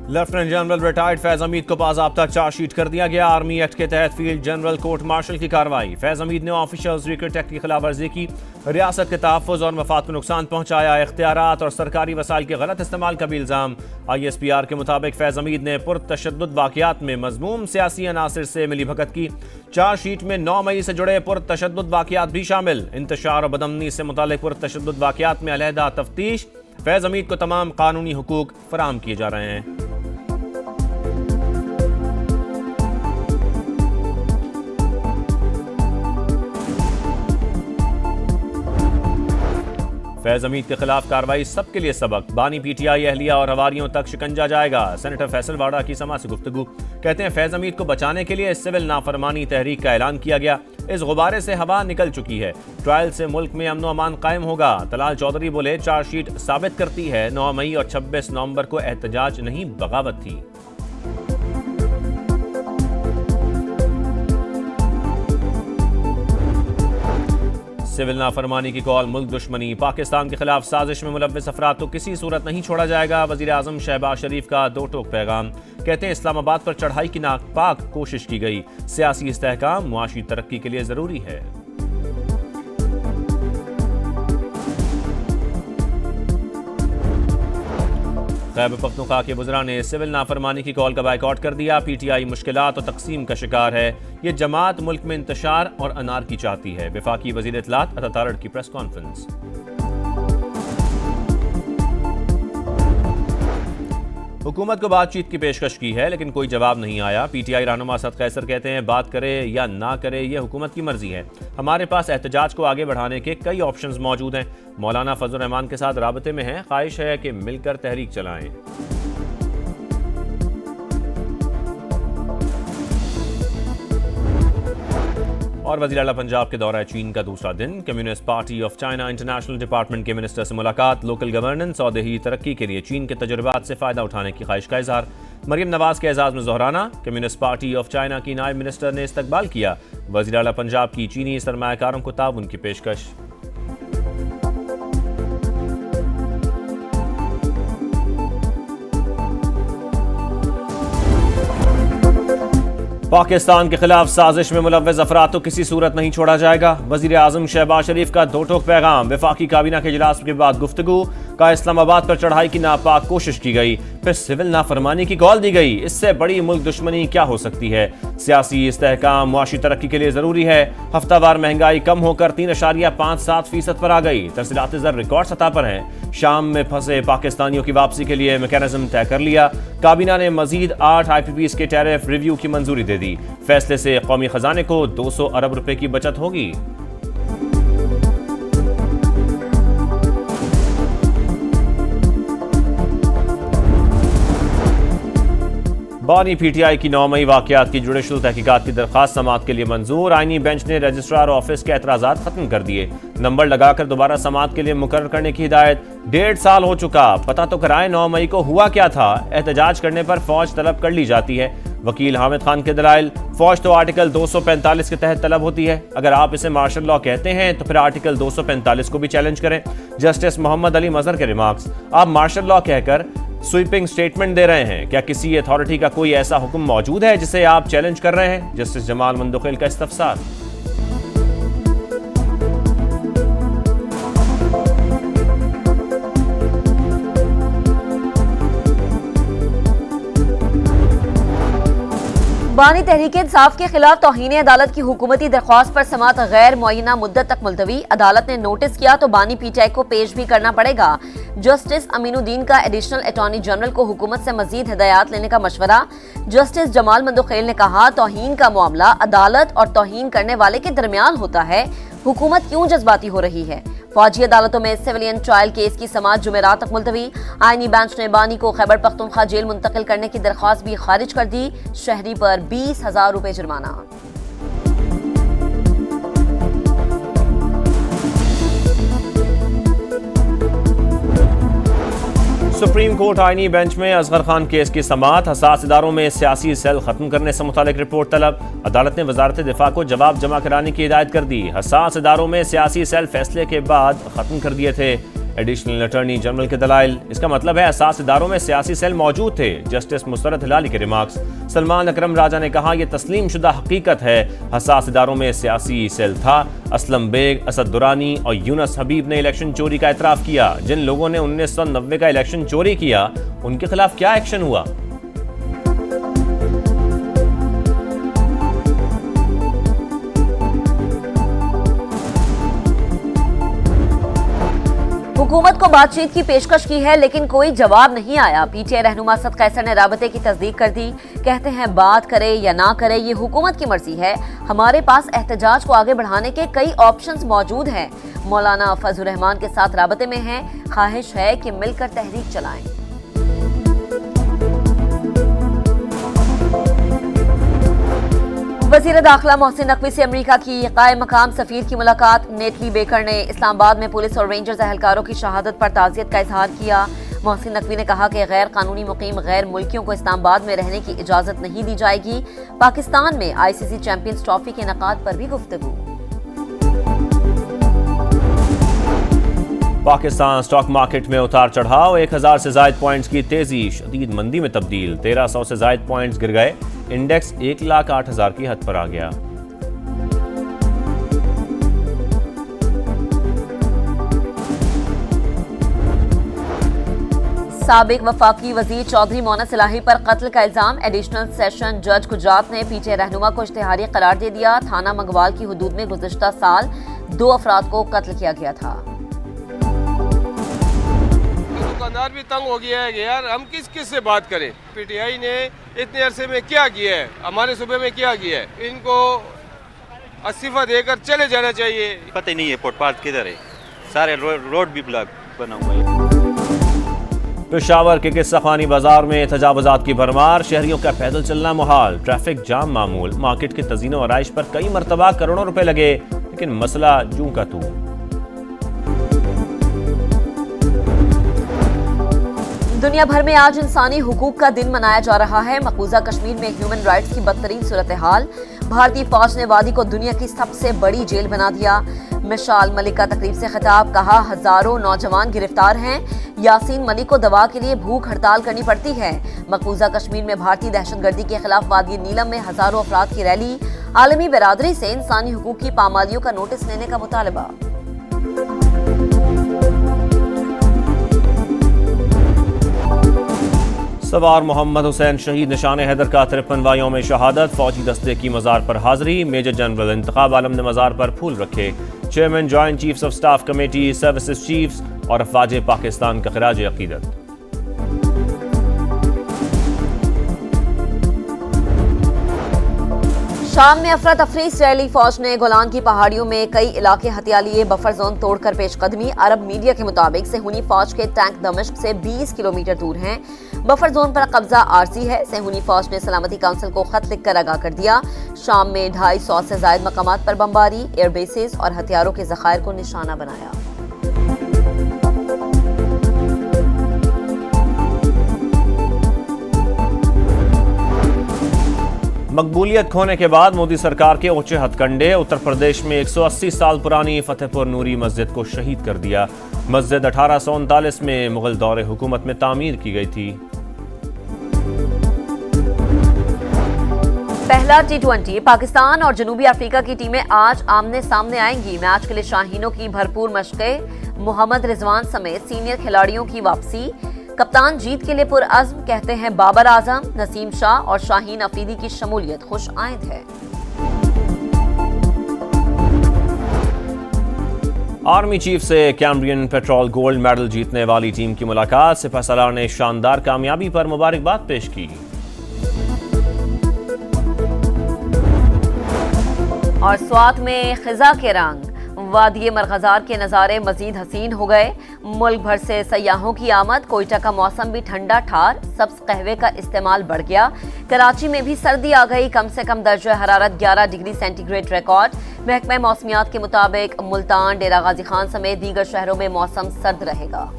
Lieutenant general retired Faiz Hamid को बाज़ाब्ता chargesheet कर दिया गया। आर्मी एक्ट के तहत फील्ड जनरल कोर्ट मार्शल की कार्रवाई। फैज हमीद ने ऑफिशियल सीक्रेट एक्ट की खिलाफ वर्जी की, रियासत के तहफ़्फ़ुज़ और मफाद को नुकसान पहुंचाया, इख्तियारात और सरकारी वसाइल के गलत इस्तेमाल का भी इल्ज़ाम। ISPR के मुताबिक फैज हमीद ने पुरतशद्दुद वाक़यात में मज़मूम सियासी अनासिर से मिली भगत की। चार्जशीट में 9 मई से जुड़े पुरतशद्दुद वाक़यात भी शामिल। इंतशार और बदअमनी से मुताल्लिक़ पुरतशद्दुद वाक़यात में अलहदा तफ्तीश। फैज हमीद को तमाम कानूनी हुकूक फराहम किए जा रहे हैं। फैज हमीद के खिलाफ कार्रवाई सबके लिए सबक। बानी PTI अहलिया और हवारियों तक शिकंजा जाएगा। सेनेटर फैसल वाड़ा की समा से गुफ्तगू। कहते हैं फैज हमीद को बचाने के लिए सिविल नाफरमानी तहरीक का ऐलान किया गया। इस गुब्बारे से हवा निकल चुकी है। ट्रायल से मुल्क में अमन अमान कायम होगा। तलाल चौधरी बोले चार्जशीट साबित करती है 9 मई और 26 नवंबर को एहतजाज नहीं बगावत थी। सिविल नाफरमानी की कॉल, मुल्क दुश्मनी, पाकिस्तान के खिलाफ साजिश में मुलव्विस अफराद तो किसी सूरत नहीं छोड़ा जाएगा। वज़ीर आज़म शहबाज शरीफ का दो टोक पैगाम। कहते हैं इस्लामाबाद पर चढ़ाई की नापाक कोशिश की गई। सियासी इस्तेहकाम मुआशी तरक्की के लिए ज़रूरी है। खैबर पख्तूनख्वा के वज़रा ने सिविल नाफरमानी की कॉल का बाइकआउट कर दिया। PTI मुश्किलात और तकसीम का शिकार है। ये जमात मुल्क में इंतशार और अनारकी चाहती है। वफाकी वज़ीर इत्तलात अता तारड़ की प्रेस कॉन्फ्रेंस। हुकूमत को बातचीत की पेशकश की है लेकिन कोई जवाब नहीं आया। PTI रहनुमा असद कैसर कहते हैं बात करे या ना करे ये हुकूमत की मर्जी है। हमारे पास एहतजाज को आगे बढ़ाने के कई ऑप्शंस मौजूद हैं। मौलाना फजल रहमान के साथ राबते में हैं। ख्वाहिश है कि मिलकर तहरीक चलाएं। और वज़ीर आला पंजाब के दौरा चीन का दूसरा दिन। Communist party of China international department के मिनिस्टर से मुलाकात। लोकल गवर्नेंस और देही तरक्की के लिए चीन के तजुर्बात से फ़ायदा उठाने की ख्वाहिश का इजहार। मरियम नवाज के एजाज़ में ज़ोहराना। कम्युनिस्ट पार्टी ऑफ चाइना की नायब मिनिस्टर ने इस्तकबाल किया। वज़ीर आला पंजाब की चीनी सरमायाकारों को ताउन की पेशकश। पाकिस्तान के खिलाफ साजिश में मुलव्विस अफराद तो किसी सूरत नहीं छोड़ा जाएगा। वज़ीर आज़म शहबाज शरीफ का दो टोक पैगाम। वफाकी काबीना के इजलास के बाद गुफ्तगू का इस्लामाबाद पर चढ़ाई की नापाक कोशिश की गई, फिर सिविल नाफरमानी की कॉल दी गई। इससे बड़ी मुल्क दुश्मनी क्या हो सकती है। सियासी इस्तेहकाम मुआशी तरक्की के लिए ज़रूरी है। हफ्तावार महंगाई कम होकर 3.57% पर आ गई। तरसीलात ज़र रिकॉर्ड सतह पर हैं। शाम में फंसे पाकिस्तानियों की वापसी के लिए मैकेनिज्म तय कर लिया। काबीना ने मजीद 8 IPPs के टैरिफ रिव्यू की मंजूरी दे दी। फैसले से कौमी खजाने को 200 अरब रुपए की बचत होगी। बानी PTI की 9 मई वाकयात की जुडिशल तहकीकात की दरख्वास्त समाअत के लिए मंजूर। आईनी बेंच ने रजिस्ट्रार ऑफिस के एतराज़ात खत्म कर दिए। नंबर लगाकर दोबारा समाअत के लिए मुकर्रर करने की हिदायत। 1.5 साल हो चुका, पता तो कराएं 9 मई को हुआ क्या था। एहतजाज करने पर फौज तलब कर ली जाती है। वकील हामिद खान के दलाइल। फौज तो आर्टिकल 245 के तहत तलब होती है। अगर आप इसे मार्शल लॉ कहते हैं तो फिर आर्टिकल 245 को भी चैलेंज करें। जस्टिस मोहम्मद अली मजहर के रिमार्क्स। आप मार्शल लॉ कहकर स्वीपिंग स्टेटमेंट दे रहे हैं। क्या किसी अथॉरिटी का कोई ऐसा हुक्म मौजूद है जिसे आप चैलेंज कर रहे हैं। जस्टिस जमाल मंदुखिल का इस्तफसार। बानी तहरीक इंसाफ के खिलाफ तौहीन अदालत की हुकूमती दरख्वास्त पर समाअत गैर मुअय्यना मुद्दत तक मुलतवी। अदालत ने नोटिस किया तो बानी PTI को पेश भी करना पड़ेगा। जस्टिस अमीनुद्दीन का एडिशनल अटॉर्नी जनरल को हुकूमत से मजीद हिदायत लेने का मशवरा। जस्टिस जमाल मंदुखिल ने कहा तौहीन का मामला अदालत और तौहीन करने वाले के दरमियान होता है। हुकूमत क्यों जज्बाती हो रही है। फौजी अदालतों में सिविलियन ट्रायल केस की समाअत जुमेरात तक मुलतवी। आईनी बेंच ने बानी को खैबर पख्तूनख्वा जेल मुंतकिल करने की दरख्वास्त भी खारिज कर दी। शहरी पर 20,000 रुपए जुर्माना। सुप्रीम कोर्ट आईनी बेंच में असगर खान केस की समाअत। हसास इदारों में सियासी सेल खत्म करने से मुतालिक रिपोर्ट तलब। अदालत ने वजारत दिफा को जवाब जमा कराने की हिदायत कर दी। हसास इदारों में सियासी सेल फैसले के बाद खत्म कर दिए थे। एडिशनल अटॉर्नी जनरल के दलाइल। इसका मतलब है असास इदारों में सियासी सेल मौजूद थे। जस्टिस मुस्तरद हिलाली के रिमार्क्स। सलमान अकरम राजा ने कहा, यह तस्लीम शुदा हकीकत है, असास इदारों में सियासी सेल था। असलम बेग, असद दुरानी और यूनस हबीब ने इलेक्शन चोरी का एतराफ़ किया। जिन लोगों ने 1990 का इलेक्शन चोरी किया, उनके खिलाफ क्या एक्शन हुआ? हुकूमत को बातचीत की पेशकश की है लेकिन कोई जवाब नहीं आया। पीटीआई रहनुमा असद कैसर ने राबते की तस्दीक कर दी। कहते हैं बात करे या ना करे ये हुकूमत की मर्जी है, हमारे पास एहतजाज को आगे बढ़ाने के कई ऑप्शंस मौजूद हैं। मौलाना फजल रहमान के साथ राबते में हैं, ख्वाहिश है कि मिलकर तहरीक चलाएं। वज़ीर दाखिला मोहसिन नकवी से अमेरिका की कायम मकाम सफीर की मुलाकात। नेटली बेकर ने इस्लामाबाद में पुलिस और रेंजर्स एहलकारों की शहादत पर ताज़ियत का इजहार किया। मोहसिन नकवी ने कहा कि गैर कानूनी मुकीम गैर मुल्कियों को इस्लामाबाद में रहने की इजाज़त नहीं दी जाएगी। पाकिस्तान में ICC चैंपियंस ट्रॉफी के इनेकाद पर भी गुफ्तगू। पाकिस्तान स्टॉक मार्केट में उतार चढ़ाव, 1000 से जायद पॉइंट्स की तेजी शदीद मंदी में तब्दील। 1300 से जायद पॉइंट्स गिर गए। इंडेक्स 1,08,000 की हद पर आ गया। साबिक वफाकी वजीर चौधरी मोनस इलाही पर कत्ल का इल्जाम। एडिशनल सेशन जज गुजरात ने पीटीआई रहनुमा को इश्तिहारी करार दे दिया। थाना मंगवाल की हुदूद में गुज़िश्ता साल 2 अफराद को कत्ल किया गया था। दुकानदार भी तंग हो गया है कि यार हम किस किस से बात करें। पीटीआई ने इतने अरसे में क्या किया है, हमारे सूबे में क्या किया है, इनको इस्तीफा देकर चले जाना चाहिए। पता ही नहीं है फुटपाथ किधर है, सारे रोड भी ब्लॉक बना हुआ है। पेशावर के किस्सा खानी बाजार में तजावुजात की भरमार, शहरियों का पैदल चलना मुहाल, ट्रैफिक जाम मामूल। मार्केट के तज़ीनो आराइश पर कई मरतबा करोड़ों रुपए लगे, लेकिन मसला जूं का तू। दुनिया भर में आज इंसानी हुकूक का दिन मनाया जा रहा है। मकबूजा कश्मीर में ह्यूमन राइट्स की बदतरीन सूरत हाल। भारतीय फौज ने वादी को दुनिया की सबसे बड़ी जेल बना दिया। मिशाल मलिक का तकरीब से खिताब, कहा हजारों नौजवान गिरफ्तार हैं। यासीन मलिक को दवा के लिए भूख हड़ताल करनी पड़ती है। मकबूजा कश्मीर में भारतीय दहशतगर्दी के खिलाफ वादी नीलम में हजारों अफराद की रैली। आलमी बिरादरी से इंसानी हुकूक की पामालियों का नोटिस लेने का मुतालबा। सवार मोहम्मद हुसैन शहीद निशान हैदर का 53वां यौम शहादत। फौजी दस्ते की मज़ार पर हाजिरी। मेजर जनरल इंतखाब आलम ने मज़ार पर फूल रखे। Chairman joint chiefs of staff committee, services chiefs और अफवाज पाकिस्तान का खिराज अकीदत। शाम में अफरा तफरी इसराइली फौज ने गोलान की पहाड़ियों में कई इलाके हथिया लिए। बफर जोन तोड़कर पेशकदमी। अरब मीडिया के मुताबिक सेहूनी फौज के टैंक दमिश्क से 20 किलोमीटर दूर हैं। बफर जोन पर कब्जा आरजी है। सेहूनी फौज ने सलामती काउंसिल को खत लिखकर आगाह कर दिया। शाम में 250 से ज्यादा मकामात पर बमबारी, एयरबेसेस और हथियारों के जखायर को निशाना बनाया। मकबूलियत खोने के बाद मोदी सरकार के ऊंचे हथकंडे। उत्तर प्रदेश में 180 साल पुरानी फतेहपुर नूरी मस्जिद को शहीद कर दिया। मस्जिद 1839 में मुगल दौरे हुकूमत में तामीर की गई थी। पहला T20 पाकिस्तान और जनूबी अफ्रीका की टीमें आज आमने सामने आएंगी। मैच के लिए शाहीनों की भरपूर मशक़ें। मोहम्मद रिजवान समेत सीनियर खिलाड़ियों की वापसी। कप्तान जीत के लिए पुरअज़्म, कहते हैं बाबर आजम। नसीम शाह और शाहीन अफरीदी की शमूलियत खुश आइंद है। आर्मी चीफ से कैम्ब्रियन पेट्रोल गोल्ड मेडल जीतने वाली टीम की मुलाकात। सिपहसालार ने शानदार कामयाबी पर मुबारकबाद पेश की। और स्वात में खिजा के रंग। वादी मरगजार के नज़ारे मजीद हसीन हो गए। मुल्क भर से सयाहों की आमद। कोयटा का मौसम भी ठंडा ठार। सब्ज कहवे का इस्तेमाल बढ़ गया। कराची में भी सर्दी आ गई। कम से कम दर्जा हरारत 11 डिग्री सेंटीग्रेड रिकॉर्ड। महकमा मौसमियात के मुताबिक मुल्तान, डेरा गाजी खान समेत दीगर शहरों में मौसम सर्द रहेगा।